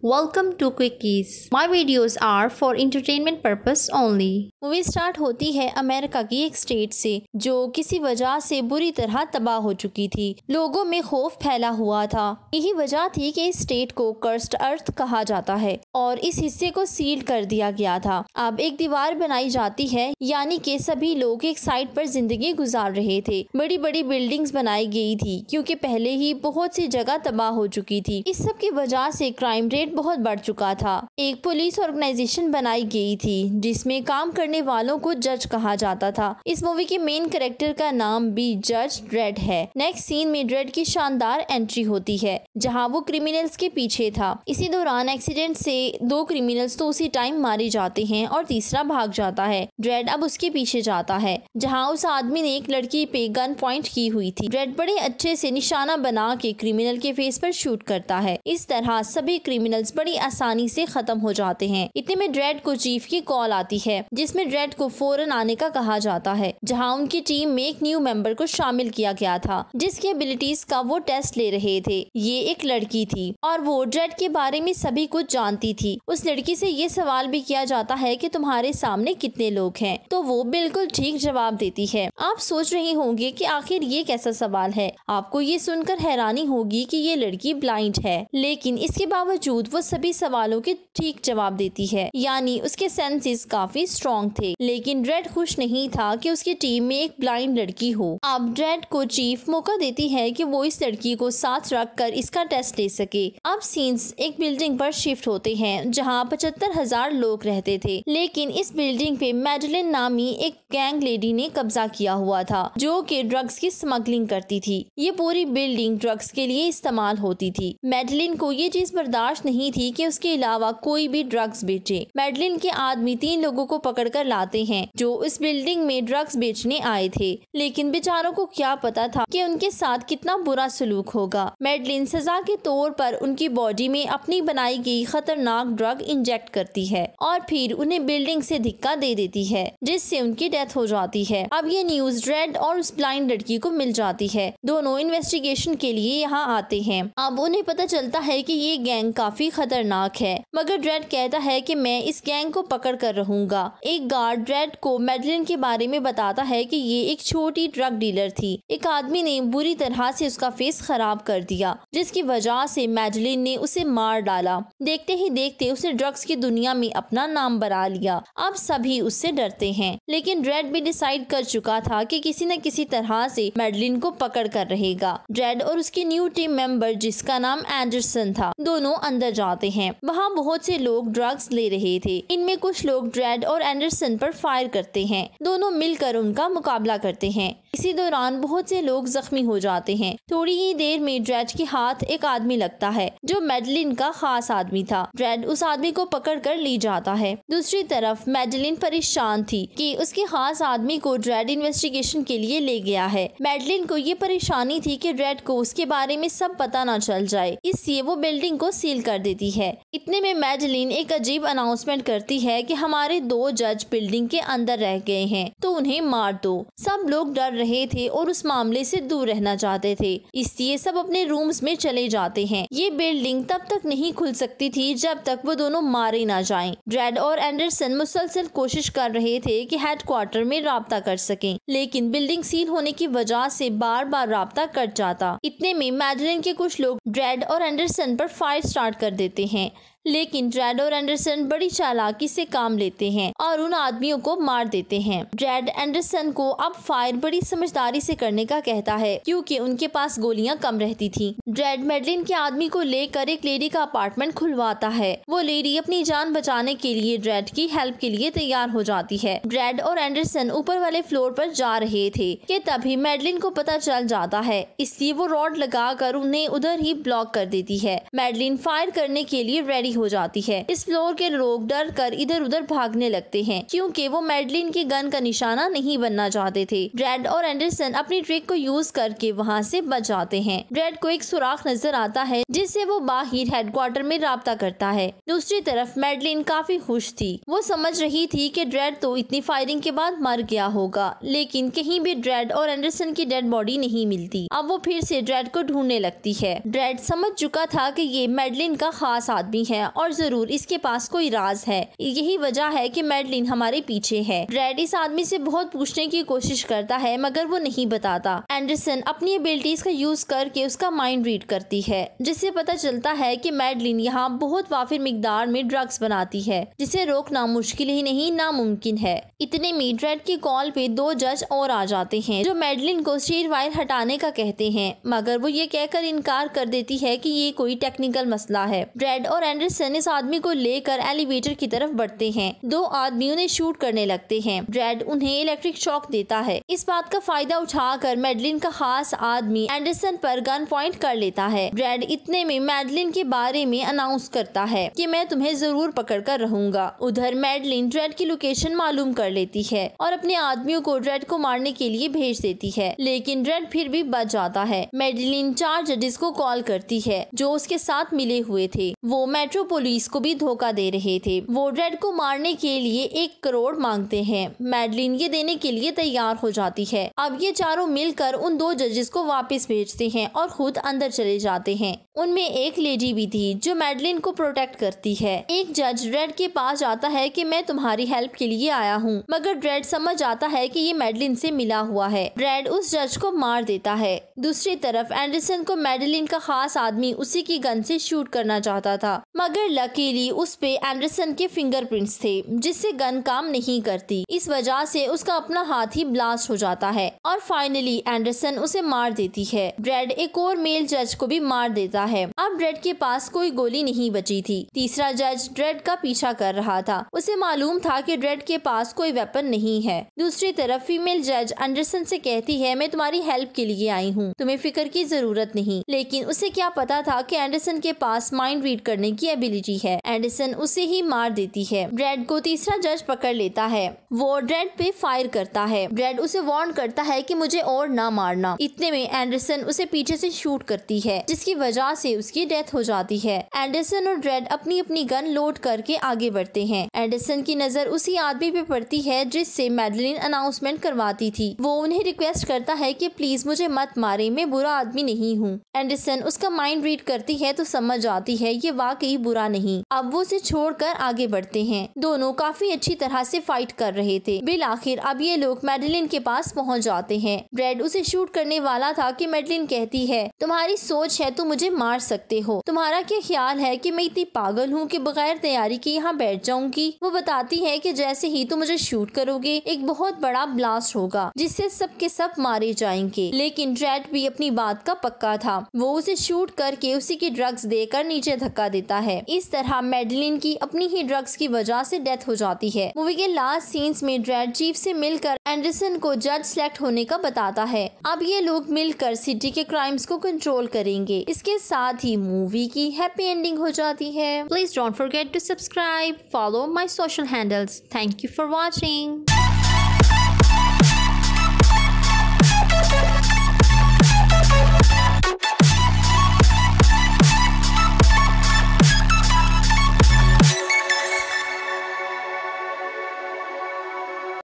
Welcome to Quickies. My videos are for entertainment purpose only. Movie start होती है America की एक state से जो किसी वजह से बुरी तरह तबाह हो चुकी थी। लोगों में खौफ फैला हुआ था। यही वजह थी कि इस स्टेट को कर्स्ड अर्थ कहा जाता है और इस हिस्से को सील कर दिया गया था। अब एक दीवार बनाई जाती है, यानी कि सभी लोग एक साइड पर जिंदगी गुजार रहे थे। बड़ी बड़ी बिल्डिंग्स बनाई गई थी क्योंकि पहले ही बहुत सी जगह तबाह हो चुकी थी। इस सब की वजह से क्राइम रेट बहुत बढ़ चुका था। एक पुलिस ऑर्गेनाइजेशन बनाई गई थी जिसमें काम करने वालों को जज कहा जाता था। इस मूवी के मेन कैरेक्टर का नाम भी जज ड्रेड है। नेक्स्ट सीन में ड्रेड की शानदार एंट्री होती है जहां वो क्रिमिनल्स के पीछे था। इसी दौरान एक्सीडेंट से 2 क्रिमिनल्स तो उसी टाइम मारे जाते हैं और तीसरा भाग जाता है। ड्रेड अब उसके पीछे जाता है जहां उस आदमी ने एक लड़की पे गन पॉइंट की हुई थी। ड्रेड बड़े अच्छे से निशाना बना के क्रिमिनल के फेस पर शूट करता है। इस तरह सभी क्रिमिनल्स बड़ी आसानी से खत्म हो जाते हैं। इतने में ड्रेड को चीफ की कॉल आती है जिसमें ड्रेड को फौरन आने का कहा जाता है, जहां उनकी टीम में एक न्यू मेंबर को शामिल किया गया था जिसकी एबिलिटीज का वो टेस्ट ले रहे थे। ये एक लड़की थी और वो ड्रेड के बारे में सभी कुछ जानती थी। उस लड़की से ये सवाल भी किया जाता है कि तुम्हारे सामने कितने लोग हैं, तो वो बिल्कुल ठीक जवाब देती है। आप सोच रहे होंगे कि आखिर ये कैसा सवाल है। आपको ये सुनकर हैरानी होगी कि ये लड़की ब्लाइंड है, लेकिन इसके बावजूद वो सभी सवालों के ठीक जवाब देती है, यानी उसके सेंसेस काफी स्ट्रॉन्ग थे। लेकिन ड्रेड खुश नहीं था कि उसकी टीम में एक ब्लाइंड लड़की हो। अब ड्रेड को चीफ मौका देती है कि वो इस लड़की को साथ रख कर इसका टेस्ट ले सके। अब सीन्स एक बिल्डिंग पर शिफ्ट होते हैं जहां 75,000 लोग रहते थे, लेकिन इस बिल्डिंग पे मैडलिन नामी एक गैंग लेडी ने कब्जा किया हुआ था जो कि ड्रग्स की स्मगलिंग करती थी। ये पूरी बिल्डिंग ड्रग्स के लिए इस्तेमाल होती थी। मैडलिन को ये चीज बर्दाश्त नहीं थी कि उसके अलावा कोई भी ड्रग्स बेचे। मैडलिन के आदमी 3 लोगों को पकड़कर लाते हैं जो इस बिल्डिंग में ड्रग्स बेचने आए थे, लेकिन बेचारों को क्या पता था कि उनके साथ कितना बुरा सलूक होगा। मैडलिन सजा के तौर पर उनकी बॉडी में अपनी बनाई गई खतरनाक ड्रग इंजेक्ट करती है और फिर उन्हें बिल्डिंग से धक्का दे देती है जिससे उनकी डेथ हो जाती है। अब ये न्यूज ड्रेड और उस ब्लाइंड लड़की को मिल जाती है। दोनों इन्वेस्टिगेशन के लिए यहाँ आते हैं। अब उन्हें पता चलता है कि ये गैंग काफी खतरनाक है, मगर ड्रेड कहता है कि मैं इस गैंग को पकड़ कर रहूंगा। एक गार्ड ड्रेड को मैडलिन के बारे में बताता है कि ये एक छोटी ड्रग डीलर थी। एक आदमी ने बुरी तरह से उसका फेस खराब कर दिया जिसकी वजह से मैडलिन ने उसे मार डाला। देखते ही देखते उसने ड्रग्स की दुनिया में अपना नाम बना लिया। अब सभी उससे डरते हैं, लेकिन ड्रेड भी डिसाइड कर चुका था कि किसी न किसी तरह से मैडलिन को पकड़ कर रहेगा। ड्रेड और उसकी न्यू टीम मेंबर जिसका नाम एंडरसन था, दोनों अंदर जाते हैं। वहाँ बहुत से लोग ड्रग्स ले रहे थे। इनमें कुछ लोग ड्रेड और एंडरसन पर फायर करते हैं। दोनों मिलकर उनका मुकाबला करते हैं। इसी दौरान बहुत से लोग जख्मी हो जाते हैं। थोड़ी ही देर में ड्रेड के हाथ एक आदमी लगता है जो मैडलिन का खास आदमी था। ड्रेड उस आदमी को पकड़ कर ले जाता है। दूसरी तरफ मैडलिन परेशान थी कि उसके खास आदमी को ड्रेड इन्वेस्टिगेशन के लिए ले गया है। मैडलिन को ये परेशानी थी कि ड्रेड को उसके बारे में सब पता न चल जाए, इसलिए वो बिल्डिंग को सील कर देती है। इतने में मैडलिन एक अजीब अनाउंसमेंट करती है कि हमारे 2 जज बिल्डिंग के अंदर रह गए हैं, तो उन्हें मार दो। सब लोग डर रहे थे और उस मामले से दूर रहना चाहते थे, इसलिए सब अपने रूम्स में चले जाते हैं। ये बिल्डिंग तब तक नहीं खुल सकती थी जब तक वो दोनों मारे ना जाएं। ड्रेड और एंडरसन मुसलसल कोशिश कर रहे थे कि हेडक्वार्टर में राब्ता कर सकें, लेकिन बिल्डिंग सील होने की वजह से बार बार राब्ता कट जाता। इतने में मैडलिन के कुछ लोग ड्रेड और एंडरसन पर फायर स्टार्ट कर देते हैं, लेकिन ड्रेड और एंडरसन बड़ी चालाकी से काम लेते हैं और उन आदमियों को मार देते हैं। ड्रेड एंडरसन को अब फायर बड़ी समझदारी से करने का कहता है क्योंकि उनके पास गोलियां कम रहती थी। ड्रेड मैडलिन के आदमी को लेकर एक लेडी का अपार्टमेंट खुलवाता है। वो लेडी अपनी जान बचाने के लिए ड्रेड की हेल्प के लिए तैयार हो जाती है। ड्रेड और एंडरसन ऊपर वाले फ्लोर पर जा रहे थे कि तभी मैडलिन को पता चल जाता है, इसलिए वो रॉड लगाकर उन्हें उधर ही ब्लॉक कर देती है। मैडलिन फायर करने के लिए रेडी हो जाती है। इस फ्लोर के लोग डर कर इधर उधर भागने लगते हैं क्योंकि वो मैडलिन की गन का निशाना नहीं बनना चाहते थे। ड्रेड और एंडरसन अपनी ट्रिक को यूज करके वहाँ से बच जाते हैं। ड्रेड को एक सुराख नजर आता है जिससे वो बाहर हेडक्वार्टर में राब्ता करता है। दूसरी तरफ मैडलिन काफी खुश थी। वो समझ रही थी कि ड्रेड तो इतनी फायरिंग के बाद मर गया होगा, लेकिन कहीं भी ड्रेड और एंडरसन की डेड बॉडी नहीं मिलती। अब वो फिर से ड्रेड को ढूंढने लगती है। ड्रेड समझ चुका था कि ये मैडलिन का खास आदमी है है और जरूर इसके पास कोई राज है, यही वजह है कि मैडलिन हमारे पीछे है। ड्रेड इस आदमी से बहुत पूछने की कोशिश करता है मगर वो नहीं बताता। एंडरसन अपनी एबिलिटीज का यूज करके उसका माइंड रीड करती है, जिससे पता चलता है कि मैडलिन यहाँ बहुत वाफिर मिकदार में ड्रग्स बनाती है, जिसे रोकना मुश्किल ही नहीं नामुमकिन है। इतने में ड्रेड की कॉल पे 2 जज और आ जाते हैं जो मैडलिन को स्टीयर वायर हटाने का कहते हैं, मगर वो ये कहकर इनकार कर देती है कि ये कोई टेक्निकल मसला है। ड्रेड और एंडरसन इस आदमी को लेकर एलिवेटर की तरफ बढ़ते हैं। 2 आदमी उन्हें शूट करने लगते हैं। ड्रेड उन्हें इलेक्ट्रिक शॉक देता है। इस बात का फायदा उठाकर मैडलिन का खास आदमी एंडरसन पर गन पॉइंट कर लेता है। ड्रेड इतने में मैडलिन के बारे में अनाउंस करता है कि मैं तुम्हें जरूर पकड़ कर रहूंगा। उधर मैडलिन ड्रेड की लोकेशन मालूम कर लेती है और अपने आदमियों को ड्रेड को मारने के लिए भेज देती है, लेकिन ड्रेड फिर भी बच जाता है। मैडलिन 4 जजेस को कॉल करती है जो उसके साथ मिले हुए थे। वो मेट्रो पुलिस को भी धोखा दे रहे थे। वो ड्रेड को मारने के लिए 1 करोड़ मांगते हैं। मैडलिन ये देने के लिए तैयार हो जाती है। अब ये चारों मिलकर उन 2 जजेस को वापस भेजते हैं और खुद अंदर चले जाते हैं। उनमें एक लेडी भी थी जो मैडलिन को प्रोटेक्ट करती है। एक जज ड्रेड के पास आता है कि मैं तुम्हारी हेल्प के लिए आया हूँ, मगर ड्रेड समझ आता है कि ये मैडलिन से मिला हुआ है। ड्रेड उस जज को मार देता है। दूसरी तरफ एंडरसन को मैडलिन का खास आदमी उसी की गन से शूट करना चाहता था, मगर लकीली उस पे एंडरसन के फिंगरप्रिंट्स थे, जिससे गन काम नहीं करती। इस वजह से उसका अपना हाथ ही ब्लास्ट हो जाता है और फाइनली एंडरसन उसे मार देती है। ड्रेड एक और मेल जज को भी मार देता है। अब ड्रेड के पास कोई गोली नहीं बची थी। तीसरा जज ड्रेड का पीछा कर रहा था। उसे मालूम था कि ड्रेड के पास कोई वेपन नहीं है। दूसरी तरफ फीमेल जज एंडरसन से कहती है मैं तुम्हारी हेल्प के लिए आई हूँ, तुम्हें फिक्र की जरूरत नहीं। लेकिन उसे क्या पता था कि एंडरसन के पास माइंड रीड करने की एबिलिटी है। एंडरसन उसे ही मार देती है। ड्रेड को तीसरा जज पकड़ लेता है। वो ड्रेड पे फायर करता है। ड्रेड उसे वार्न करता है कि मुझे और ना मारना। इतने में एंडरसन उसे पीछे से शूट करती है, जिसकी वजह से उसकी डेथ हो जाती है। एंडरसन और ड्रेड अपनी अपनी गन लोड करके आगे बढ़ते हैं। एंडरसन की नजर उसी आदमी पे पड़ती है जिससे मैडलिन अनाउंसमेंट करवाती थी। वो उन्हें रिक्वेस्ट करता है कि प्लीज मुझे मत मारे, मैं बुरा आदमी नहीं हूँ। एंडरसन उसका माइंड रीड करती है तो समझ आती है ये वाकई बुरा नहीं। अब वो उसे छोड़कर आगे बढ़ते हैं। दोनों काफी अच्छी तरह से फाइट कर रहे थे। बिल आखिर अब ये लोग मैडलिन के पास पहुँच जाते हैं। ड्रेड उसे शूट करने वाला था कि मैडलिन कहती है तुम्हारी सोच है, तुम मुझे मार सकते हो। तुम्हारा क्या ख्याल है कि मैं इतनी पागल हूँ कि बगैर तैयारी के यहाँ बैठ जाऊंगी। वो बताती है कि जैसे ही तुम मुझे शूट करोगे एक बहुत बड़ा ब्लास्ट होगा जिससे सब के सब मारे जाएंगे। लेकिन ड्रेड भी अपनी बात का पक्का था। वो उसे शूट करके उसी की ड्रग्स देकर नीचे धक्का देता है। इस तरह मैडलिन की अपनी ही ड्रग्स की वजह से डेथ हो जाती है। मूवी के लास्ट सीन्स में ड्रेड चीफ से मिलकर एंडरसन को जज सेलेक्ट होने का बताता है। अब ये लोग मिलकर सिटी के क्राइम्स को कंट्रोल करेंगे। इसके साथ ही मूवी की हैप्पी एंडिंग हो जाती है। Please don't forget to subscribe, follow my social handles. Thank you for watching.